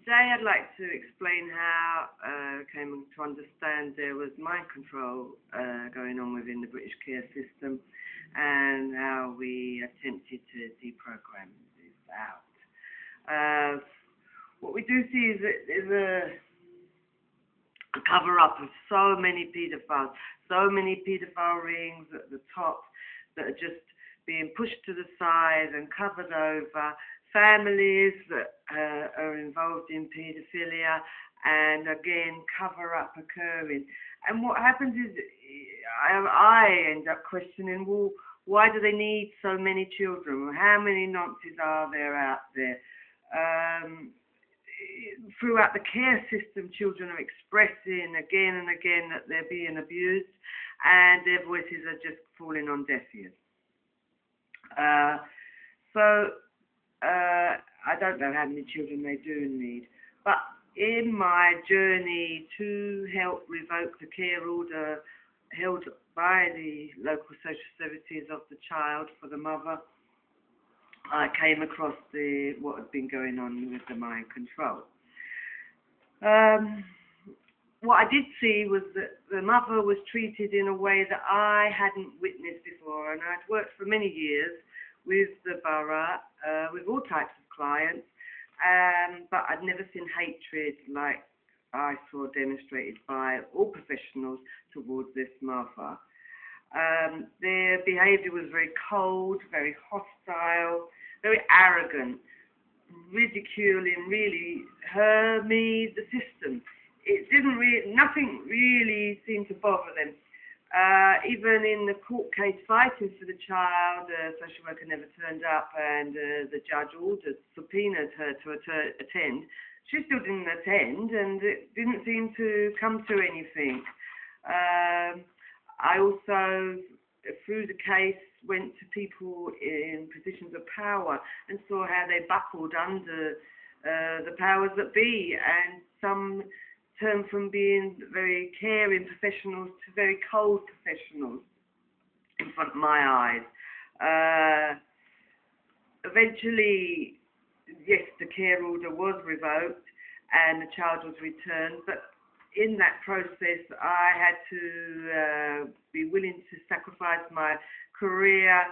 Today I'd like to explain how I came to understand there was mind control going on within the British care system, and how we attempted to deprogram this out. What we do see is that there's a cover-up of so many paedophiles, so many paedophile rings at the top that are just being pushed to the side and covered over, families that are involved in paedophilia, and again cover-up occurring. And what happens is I end up questioning, well, why do they need so many children? How many nonces are there out there? Throughout the care system, children are expressing again and again that they're being abused, and their voices are just falling on deaf ears. I don't know how many children they do need, but in my journey to help revoke the care order held by the local social services of the child for the mother, I came across what had been going on with the mind control. What I did see was that the mother was treated in a way that I hadn't witnessed before, and I'd worked for many years with the borough, with all types of clients, but I'd never seen hatred like I saw demonstrated by all professionals towards this mother. Their behaviour was very cold, very hostile, very arrogant, ridiculing really her, me, the system. It didn't really, nothing really seemed to bother them. Even in the court case fighting for the child, the social worker never turned up, and the judge subpoenaed her to attend. She still didn't attend, and it didn't seem to come to anything. I also, through the case, went to people in positions of power and saw how they buckled under the powers that be, and some turned from being very caring professionals to very cold professionals in front of my eyes. Eventually, yes, the care order was revoked and the child was returned, but in that process I had to be willing to sacrifice my career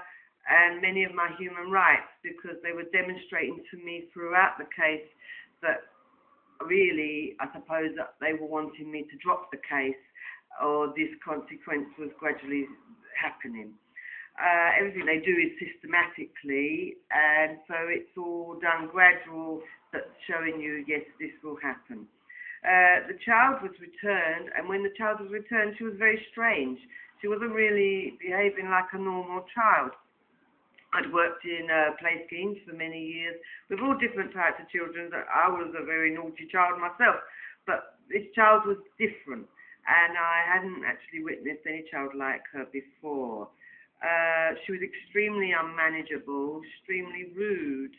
and many of my human rights, because they were demonstrating to me throughout the case that really, I suppose that they were wanting me to drop the case, or this consequence was gradually happening. Everything they do is systematically, and so it's all done gradual, that's showing you, yes, this will happen. The child was returned, and when the child was returned, she was very strange. She wasn't really behaving like a normal child. I'd worked in play schemes for many years with all different types of children. I was a very naughty child myself, but this child was different, and I hadn't actually witnessed any child like her before. She was extremely unmanageable, extremely rude.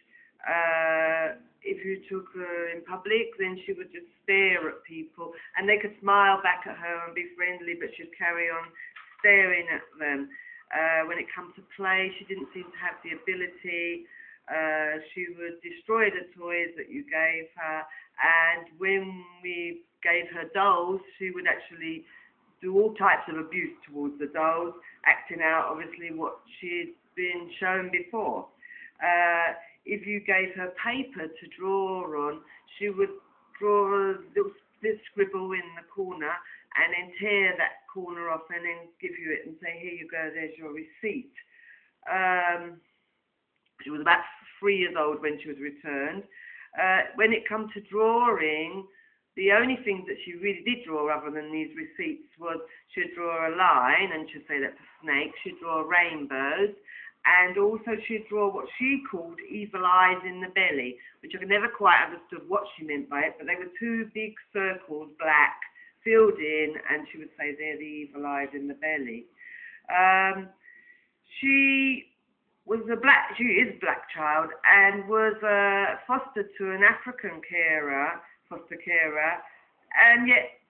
If you took her in public, then she would just stare at people, and they could smile back at her and be friendly, but she'd carry on staring at them. When it comes to play, she didn't seem to have the ability. She would destroy the toys that you gave her, and when we gave her dolls, she would actually do all types of abuse towards the dolls, acting out obviously what she'd been shown before. If you gave her paper to draw on, she would draw a little scribble in the corner and then tear that corner off and then give you it and say, here you go, there's your receipt. She was about 3 years old when she was returned. When it comes to drawing, the only things that she really did draw other than these receipts was she'd draw a line and she'd say that's a snake, she'd draw rainbows, and also she'd draw what she called evil eyes in the belly, which I never quite understood what she meant by it, but they were two big circles, black, filled in, and she would say they're the evil eyes in the belly. She is a black child, and was fostered to an African foster carer, and yet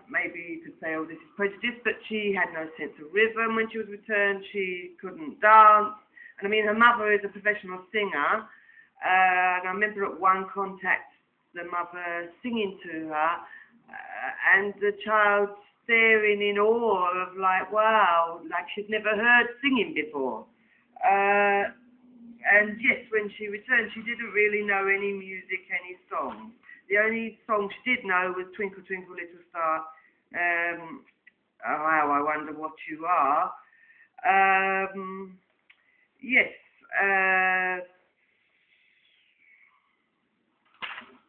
maybe you could say, oh, this is prejudice, but she had no sense of rhythm. When she was returned, she couldn't dance, and I mean, her mother is a professional singer, and I remember at one contact the mother singing to her, and the child staring in awe of like, wow, like she'd never heard singing before. And yes, when she returned, she didn't really know any music, any songs. The only song she did know was Twinkle, Twinkle, Little Star, How I Wonder What You Are. Yes,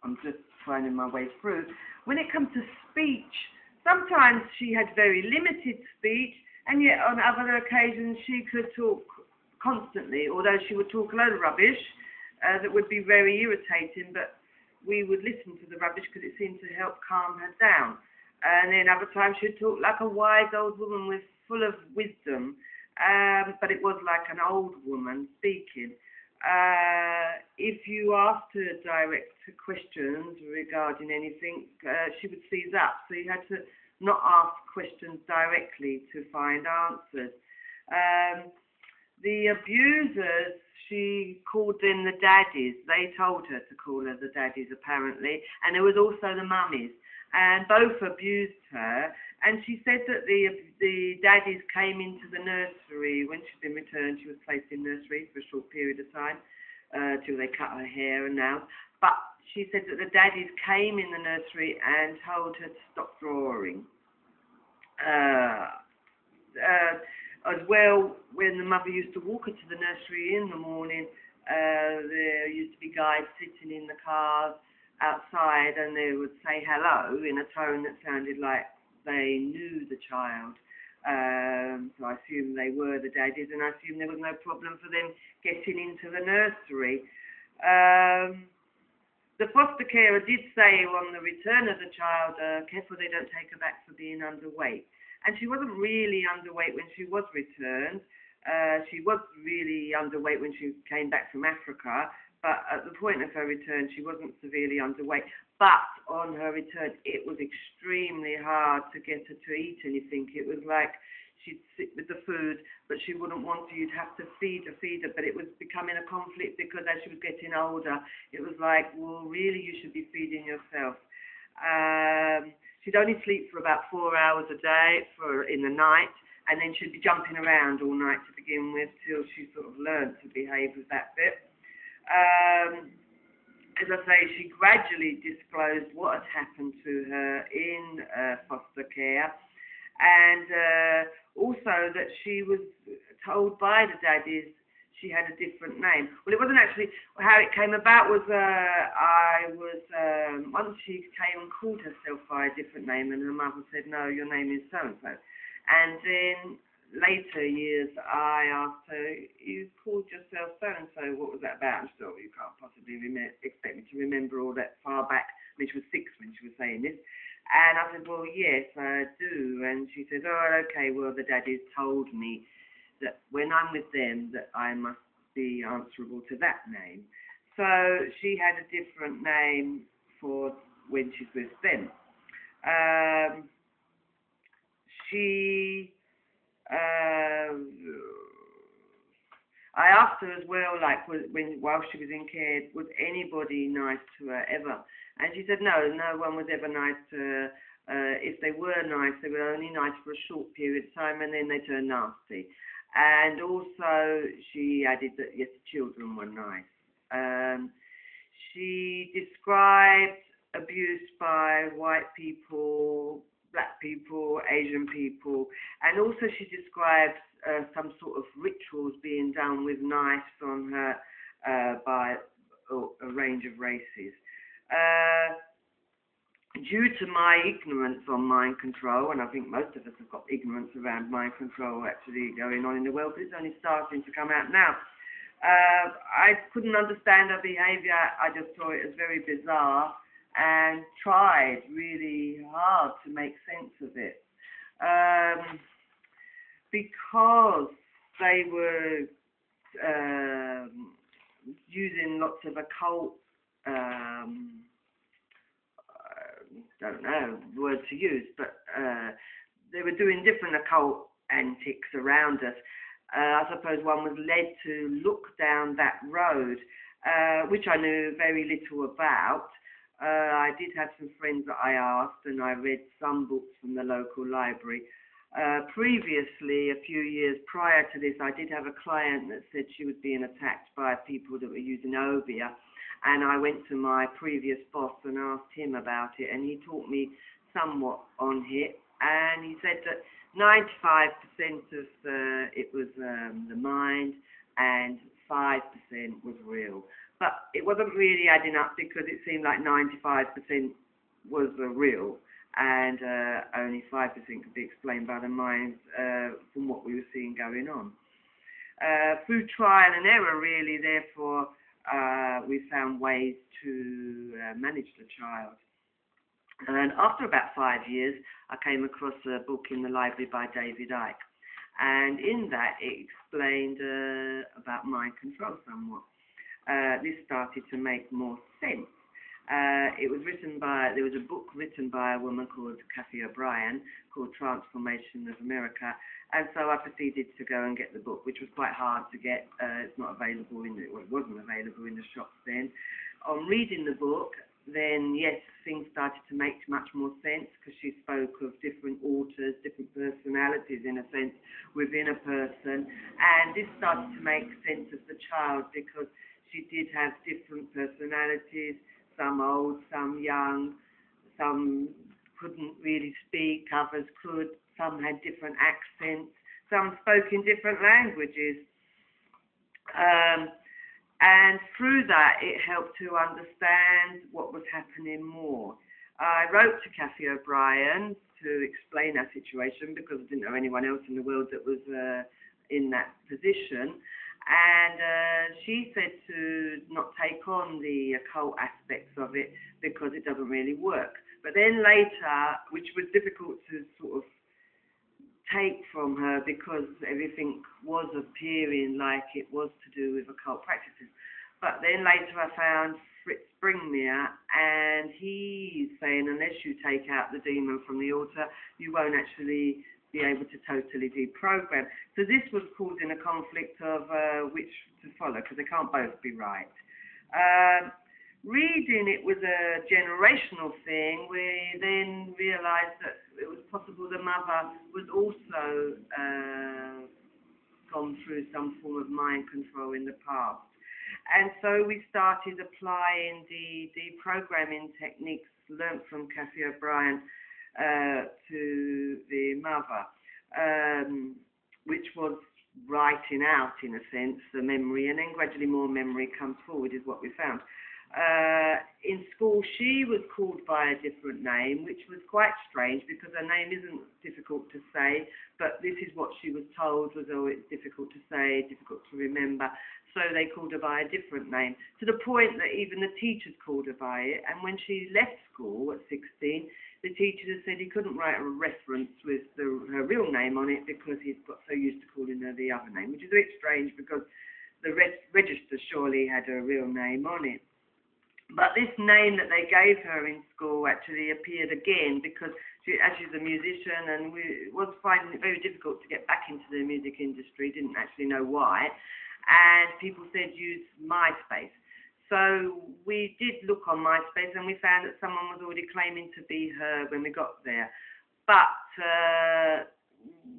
I'm just finding my way through. When it comes to speech, sometimes she had very limited speech, and yet on other occasions she could talk constantly, although she would talk a load of rubbish that would be very irritating, but we would listen to the rubbish because it seemed to help calm her down. And then other times she'd talk like a wise old woman full of wisdom, but it was like an old woman speaking. If you asked her direct questions regarding anything, she would seize up. So you had to not ask questions directly to find answers. The abusers, she called them the daddies. They told her to call her the daddies, apparently. And there was also the mummies. And both abused her. And she said that the daddies came into the nursery. When she'd been returned, she was placed in nursery for a short period of time, till they cut her hair and nails. But she said that the daddies came in the nursery and told her to stop drawing. As well, when the mother used to walk her to the nursery in the morning, there used to be guys sitting in the cars outside, and they would say hello in a tone that sounded like they knew the child. So I assume they were the daddies, and I assume there was no problem for them getting into the nursery. The foster carer did say on the return of the child, careful they don't take her back for being underweight. And she wasn't really underweight when she was returned. She was really underweight when she came back from Africa, but at the point of her return, she wasn't severely underweight. But on her return, it was extremely hard to get her to eat anything. It was like she'd sit with the food, but she wouldn't want to. You'd have to feed her. But it was becoming a conflict because as she was getting older, it was like, well, really, you should be feeding yourself. She'd only sleep for about 4 hours a day in the night, and then she'd be jumping around all night to begin with till she sort of learned to behave with that bit. As I say, she gradually disclosed what had happened to her in foster care, and also that she was told by the daddies she had a different name. Well, it wasn't actually how it came about. Was once she came and called herself by a different name, and her mother said, "No, your name is so and so." And then later years, I asked her, "You called yourself so and so? What was that about?" And she said, "Oh, you can't possibly expect me to remember all that far back." I mean, she was 6 when she was saying this. And I said, "Well, yes, I do." And she said, "Oh, okay. Well, the daddies told me that when I'm with them that I must be answerable to that name." So she had a different name for when she's with them. I asked her as well, like while she was in care, was anybody nice to her ever? And she said no one was ever nice to her. If they were nice, they were only nice for a short period of time, and then they turned nasty. And also, she added that, yes, the children were nice. She described abuse by white people, black people, Asian people, and also she described some sort of rituals being done with knives on her by a range of races. Due to my ignorance on mind control, and I think most of us have got ignorance around mind control actually going on in the world, but it's only starting to come out now. I couldn't understand her behaviour. I just saw it as very bizarre and tried really hard to make sense of it. Because they were using lots of occult don't know the word to use, but they were doing different occult antics around us. I suppose one was led to look down that road, which I knew very little about. I did have some friends that I asked, and I read some books from the local library. Previously, a few years prior to this, I did have a client that said she was being attacked by people that were using Ovia, and I went to my previous boss and asked him about it, and he taught me somewhat on it, and he said that 95% of it was the mind, and 5% was real. But it wasn't really adding up, because it seemed like 95% was real, and only 5% could be explained by the mind from what we were seeing going on. Through trial and error, really, therefore, we found ways to manage the child. And after about 5 years, I came across a book in the library by David Icke. And in that, it explained about mind control somewhat. This started to make more sense. There was a book written by a woman called Kathy O'Brien called Transformation of America. And so I proceeded to go and get the book, which was quite hard to get. It's not available it wasn't available in the shops then. On reading the book, then yes, things started to make much more sense, because she spoke of different authors, different personalities in a sense within a person, and this started to make sense of the child, because she did have different personalities, some old, some young, some couldn't really speak, others could, some had different accents, some spoke in different languages. And through that, it helped to understand what was happening more. I wrote to Kathy O'Brien to explain our situation, because I didn't know anyone else in the world that was in that position. And she said to not take on the occult aspects of it, because it doesn't really work. But then later, which was difficult to sort of take from her, because everything was appearing like it was to do with occult practices. But then later I found Fritz Springmere, and he's saying unless you take out the demon from the altar, you won't actually be able to totally deprogram. So this was causing a conflict of which to follow, because they can't both be right. Reading it was a generational thing. We then realised that it was possible the mother was also gone through some form of mind control in the past. And so we started applying the deprogramming techniques learnt from Kathy O'Brien to the mother, which was writing out, in a sense, the memory, and then gradually more memory comes forward, is what we found. In school, she was called by a different name, which was quite strange, because her name isn't difficult to say, but this is what she was told was, oh, it's difficult to say, difficult to remember, so they called her by a different name, to the point that even the teachers called her by it. And when she left school at 16, the teacher said he couldn't write a reference with her real name on it, because he'd got so used to calling her the other name, which is a bit strange, because the register surely had her real name on it. But this name that they gave her in school actually appeared again, because as she's a musician, and we was finding it very difficult to get back into the music industry, didn't actually know why, and people said use MySpace. So we did look on MySpace, and we found that someone was already claiming to be her when we got there. But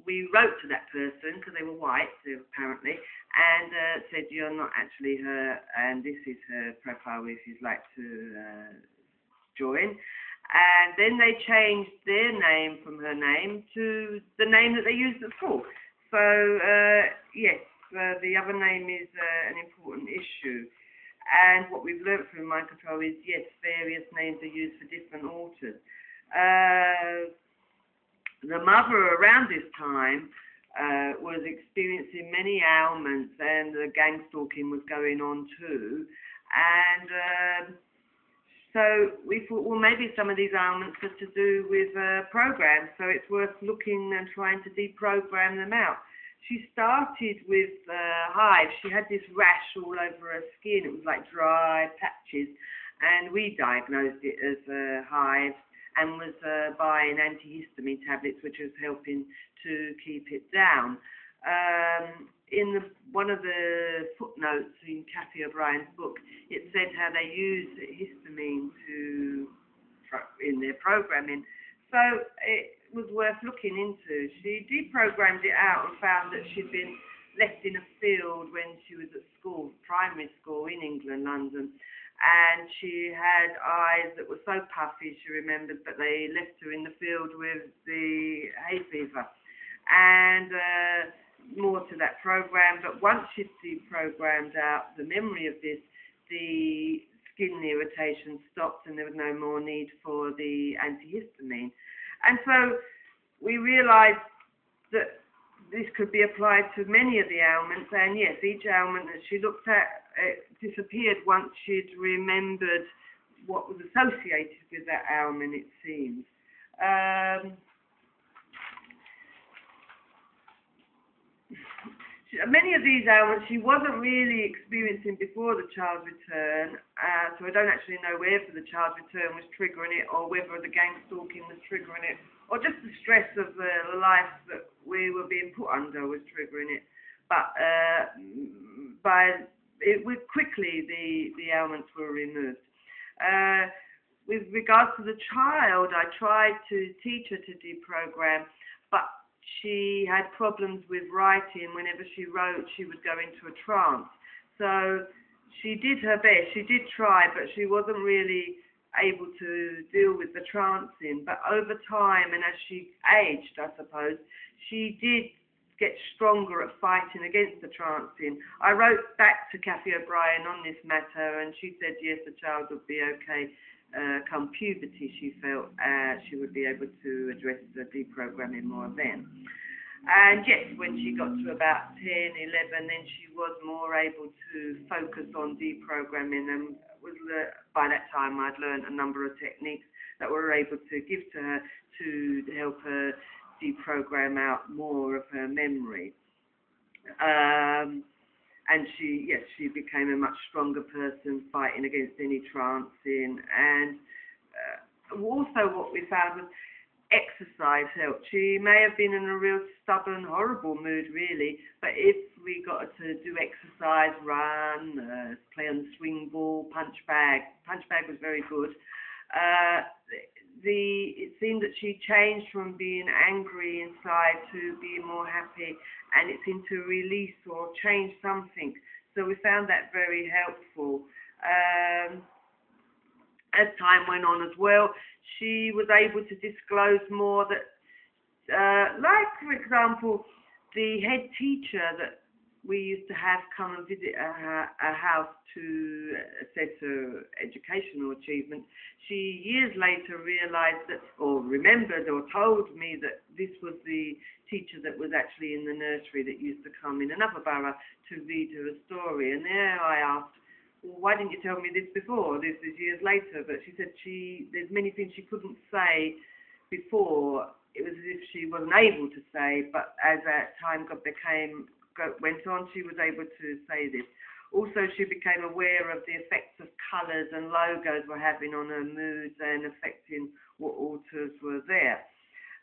we wrote to that person, because they were white, apparently, and said, you're not actually her, and this is her profile if you'd like to join. And then they changed their name from her name to the name that they used at school. So, yes, the other name is an important issue. And what we've learnt from mind control is, yes, various names are used for different authors. The mother around this time was experiencing many ailments, and the gang stalking was going on too. And so we thought, well, maybe some of these ailments are to do with programs, so it's worth looking and trying to deprogram them out. She started with hives. She had this rash all over her skin. It was like dry patches, and we diagnosed it as hives, and was buying antihistamine tablets, which was helping to keep it down. One of the footnotes in Kathy O'Brien's book, it said how they used histamine in their programming. So it was worth looking into. She deprogrammed it out and found that she'd been left in a field when she was at school, primary school in England, London, and she had eyes that were so puffy, she remembered, but they left her in the field with the hay fever. And more to that program, but once she'd deprogrammed out the memory of this, the skin irritation stopped and there was no more need for the antihistamine. And so we realised that this could be applied to many of the ailments, and yes, each ailment that she looked at disappeared once she'd remembered what was associated with that ailment, it seems. Many of these ailments she wasn't really experiencing before the child's return, so I don't actually know whether the child's return was triggering it or whether the gang stalking was triggering it, or just the stress of the life that we were being put under was triggering it. But quickly the ailments were removed. With regards to the child, I tried to teach her to deprogram, but she had problems with writing. Whenever she wrote, she would go into a trance. So she did her best. She did try, but she wasn't really able to deal with the trancing. But over time, and as she aged, I suppose, she did get stronger at fighting against the trancing. I wrote back to Kathy O'Brien on this matter, and she said yes, the child would be okay. Come puberty, she felt she would be able to address the deprogramming more then. And yes, when she got to about 10, 11, then she was more able to focus on deprogramming, and by that time I'd learned a number of techniques that were able to give to her to help her deprogram out more of her memory. And she became a much stronger person, fighting against any trancing. And also what we found was exercise helped. She may have been in a real stubborn, horrible mood, really, but if we got her to do exercise, run, play on the swing ball, punch bag was very good. It seemed that she changed from being angry inside to being more happy, and it seemed to release or change something. So we found that very helpful. As time went on as well, she was able to disclose more that, like, for example, the head teacher that we used to have come and visit our house to assess her educational achievement, she years later realised that, or remembered or told me that this was the teacher that was actually in the nursery that used to come in another borough to read her a story. And there I asked, well, why didn't you tell me this before? This is years later. But she said there's many things she couldn't say before. It was as if she wasn't able to say, but as time went on, she was able to say this. Also, she became aware of the effects of colours and logos were having on her moods and affecting what authors were there.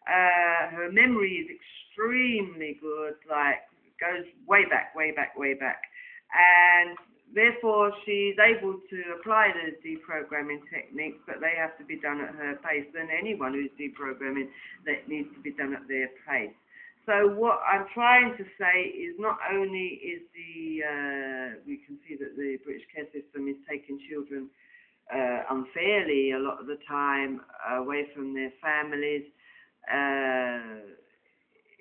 Her memory is extremely good, like goes way back. And therefore, she's able to apply the deprogramming techniques, but they have to be done at her pace. And anyone who's deprogramming, that needs to be done at their pace. So what I'm trying to say is not only is we can see that the British care system is taking children unfairly a lot of the time away from their families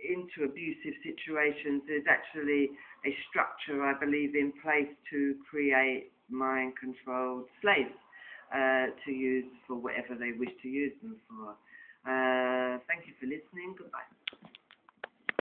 into abusive situations. There's actually a structure, I believe, in place to create mind-controlled slaves to use for whatever they wish to use them for. Thank you for listening. Goodbye.